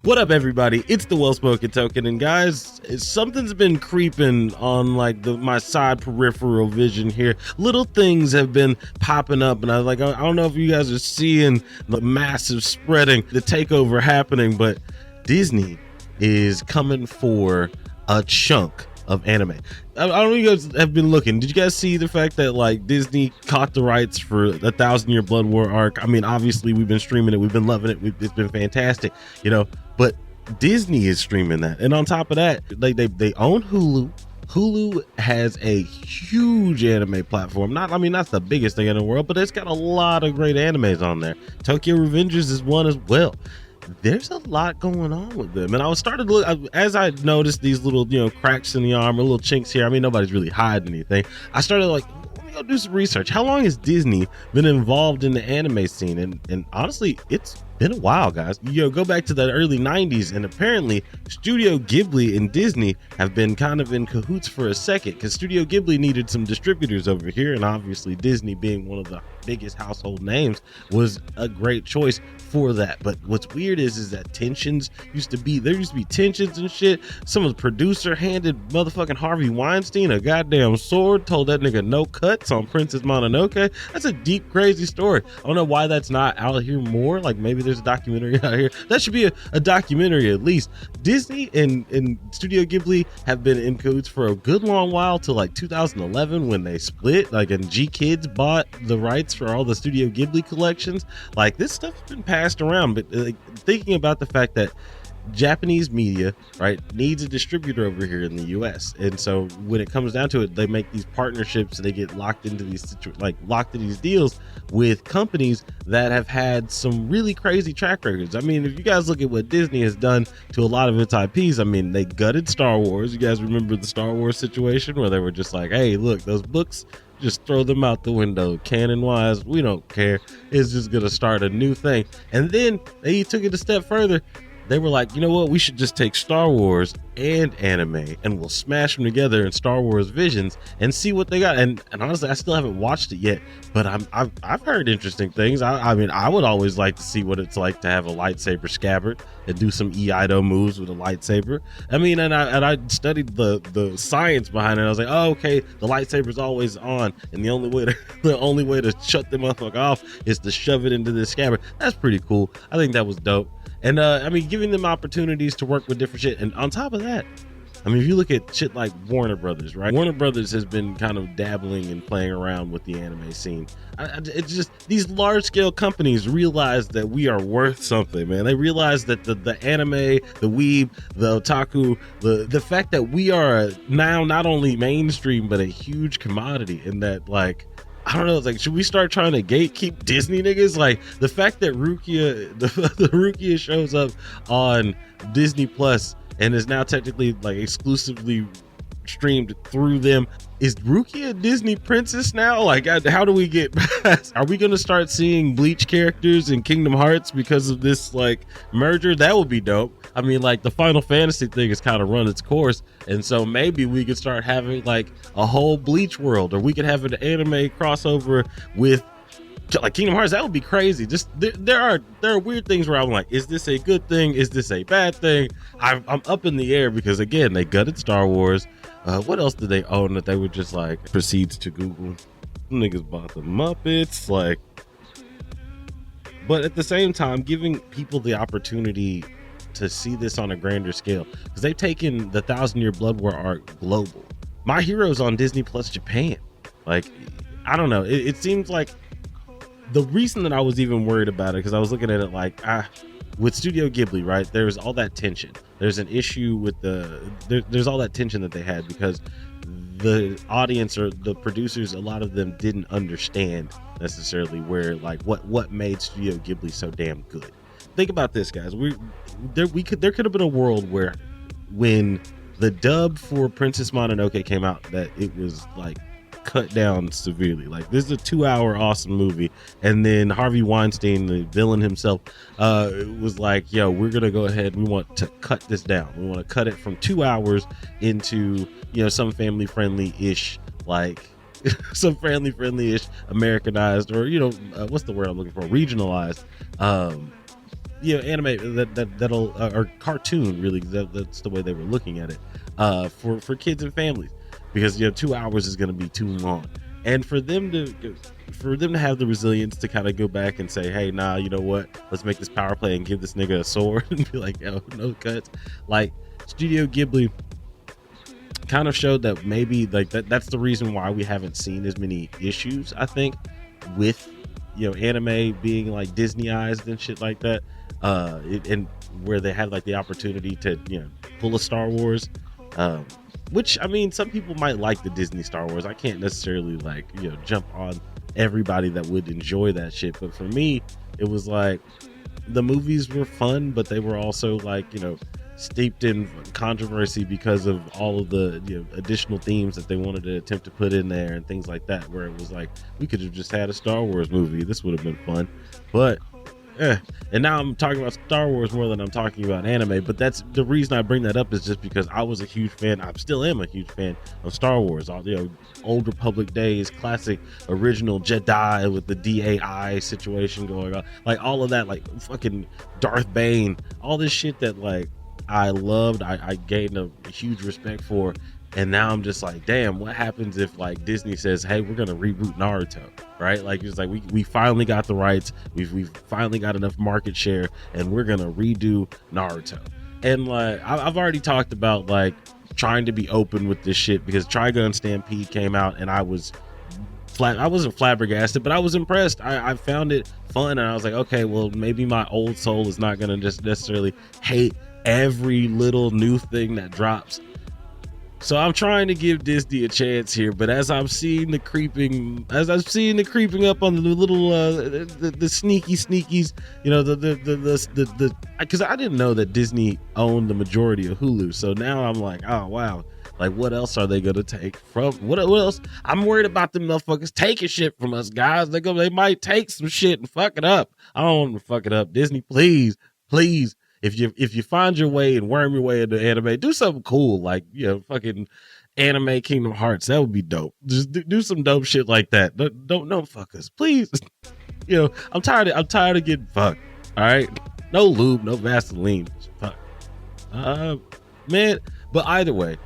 What up, everybody? It's the Well Spoken Token, and guys, something's been creeping on like my side peripheral vision here. Little things have been popping up, and I was like, I don't know if you guys are seeing the massive spreading, the takeover happening, but Disney is coming for a chunk of anime. I don't know if you guys have been looking. Did you guys see the fact that like Disney caught the rights for a 1,000-year Blood War arc? I mean, obviously we've been streaming it, we've been loving it, it's been fantastic, you know. But Disney is streaming that, and on top of that, like they own Hulu. Hulu has a huge anime platform. Not the biggest thing in the world, but it's got a lot of great animes on there. Tokyo Revengers is one as well. There's a lot going on with them, and I was started to look as I noticed these little cracks in the armor, little chinks here. I mean, nobody's really hiding anything. I started like, let me go do some research. How long has Disney been involved in the anime scene? And honestly, it's been a while, guys. Go back to the early 90s, and apparently Studio Ghibli and Disney have been kind of in cahoots for a second, because Studio Ghibli needed some distributors over here, and obviously Disney, being one of the biggest household names, was a great choice for that. But what's weird is that there used to be tensions and shit. Some of the producer handed motherfucking Harvey Weinstein a goddamn sword, told that nigga no cuts on Princess Mononoke. That's a deep, crazy story. I don't know why that's not out here more. Like, maybe there's a documentary out here. That should be a documentary at least. Disney and Studio Ghibli have been in cahoots for a good long while, till like 2011 when they split, like, and G Kids bought the rights for all the Studio Ghibli collections. Like, this stuff's been passed around, but like, thinking about the fact that Japanese media, right, needs a distributor over here in the US, and so when it comes down to it, they make these partnerships, they get locked into these deals with companies that have had some really crazy track records. I mean, if you guys look at what Disney has done to a lot of its IPs, I mean, they gutted Star Wars. You guys remember the Star Wars situation where they were just like, hey, look, those books, just throw them out the window. Canon wise, we don't care. It's just gonna start a new thing. And then they took it a step further. They were like, you know what, we should just take Star Wars and anime and we'll smash them together in Star Wars Visions and see what they got. And honestly, I still haven't watched it yet, but I've heard interesting things. I mean, I would always like to see what it's like to have a lightsaber scabbard and do some Eido moves with a lightsaber. I mean, and I studied the science behind it. I was like, oh, okay, the lightsaber's always on, and the only way to shut them off is to shove it into this scabbard. That's pretty cool. I think that was dope. And I mean, giving them opportunities to work with different shit. And on top of that, I mean, if you look at shit like Warner Brothers, right? Warner Brothers has been kind of dabbling and playing around with the anime scene. It's just these large scale companies realize that we are worth something, man. They realize that the anime, the weeb, the otaku, the fact that we are now not only mainstream but a huge commodity, and that, like, I don't know, it's like, should we start trying to gatekeep Disney niggas? Like, the fact that Rukia, the Rukia shows up on Disney Plus and is now technically like exclusively streamed through them. Is Rukia a Disney princess now? Like, how do we get past? Are we going to start seeing Bleach characters in Kingdom Hearts because of this like merger? That would be dope. I mean, like, the Final Fantasy thing has kind of run its course, and so maybe we could start having like a whole Bleach world, or we could have an anime crossover with like Kingdom Hearts. That would be crazy. Just there are weird things where I'm like, is this a good thing? Is this a bad thing? I'm up in the air, because again, they gutted Star Wars. What else did they own that they were just like proceeds to Google? Niggas bought the Muppets, like. But at the same time, giving people the opportunity to see this on a grander scale, because they've taken the 1,000-year Blood War arc global. My Hero's on Disney Plus Japan. Like, I don't know. It seems like the reason that I was even worried about it, because I was looking at it like, with Studio Ghibli, right? There's all that tension. There's an issue with there's all that tension that they had, because the audience or the producers, a lot of them didn't understand necessarily where, like, what made Studio Ghibli so damn good. Think about this, guys. There could have been a world where, when the dub for Princess Mononoke came out, that it was like cut down severely. Like, this is a 2-hour awesome movie, and then Harvey Weinstein, the villain himself, was like, yo, we're gonna go ahead, we want to cut this down. We want to cut it from 2 hours into, some family friendly ish, like some family friendly ish Americanized, or what's the word I'm looking for, regionalized anime that'll or cartoon, really. That's the way they were looking at it, for kids and families, because 2 hours is going to be too long. And for them to have the resilience to kind of go back and say, hey, nah, you know what, let's make this power play and give this nigga a sword and be like, yo, no cuts. Like, Studio Ghibli kind of showed that maybe like that's the reason why we haven't seen as many issues, I think, with anime being like Disneyized and shit like that, and where they had like the opportunity to pull a Star Wars, which, I mean, some people might like the Disney Star Wars. I can't necessarily like jump on everybody that would enjoy that shit, but for me it was like the movies were fun, but they were also like steeped in controversy because of all of the additional themes that they wanted to attempt to put in there and things like that, where it was like, we could have just had a Star Wars movie, this would have been fun. But and now I'm talking about Star Wars more than I'm talking about anime, but that's the reason I bring that up, is just because I was a huge fan, I still am a huge fan of Star Wars, all Old Republic days, classic original Jedi with the DAI situation going on, like all of that, like fucking Darth Bane, all this shit that like I loved, I gained a huge respect for. And now I'm just like, damn, what happens if like Disney says, hey, we're gonna reboot Naruto, right? Like, it's like we finally got the rights, we've finally got enough market share, and we're gonna redo Naruto. And like I've already talked about like trying to be open with this shit, because Trigun Stampede came out and I wasn't flabbergasted, but I was impressed. I found it fun, and I was like, okay, well, maybe my old soul is not gonna just necessarily hate every little new thing that drops. So I'm trying to give Disney a chance here, but as I'm seeing the creeping up on the little the sneakies, because I didn't know that Disney owned the majority of Hulu. So now I'm like, oh wow, like what else are they gonna take from? What else? I'm worried about them motherfuckers taking shit from us, guys. They might take some shit and fuck it up. I don't want them to fuck it up. Disney, please. If you find your way and worm your way into anime, do something cool, like fucking anime Kingdom Hearts. That would be dope. Just do some dope shit like that. Don't fuck us, please. I'm tired of getting fucked. All right, no lube, no Vaseline. Fuck, man. But either way,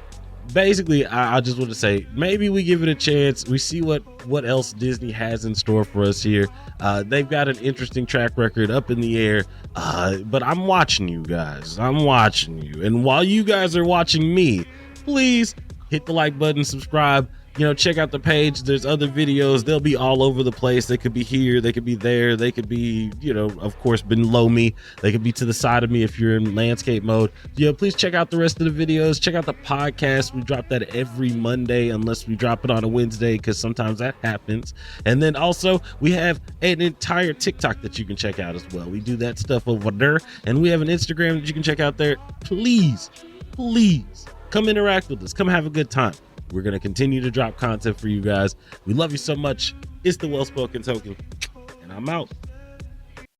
basically, I just want to say, maybe we give it a chance. We see what else Disney has in store for us here. They've got an interesting track record up in the air, but I'm watching you guys. I'm watching you. And while you guys are watching me, please hit the like button, subscribe. Check out the page. There's other videos. They'll be all over the place. They could be here, they could be there, they could be, of course, below me. They could be to the side of me if you're in landscape mode. Please check out the rest of the videos. Check out the podcast. We drop that every Monday, unless we drop it on a Wednesday, because sometimes that happens. And then also, we have an entire TikTok that you can check out as well. We do that stuff over there. And we have an Instagram that you can check out there. Please come interact with us. Come have a good time. We're going to continue to drop content for you guys. We love you so much. It's the Well Spoken Token, and I'm out.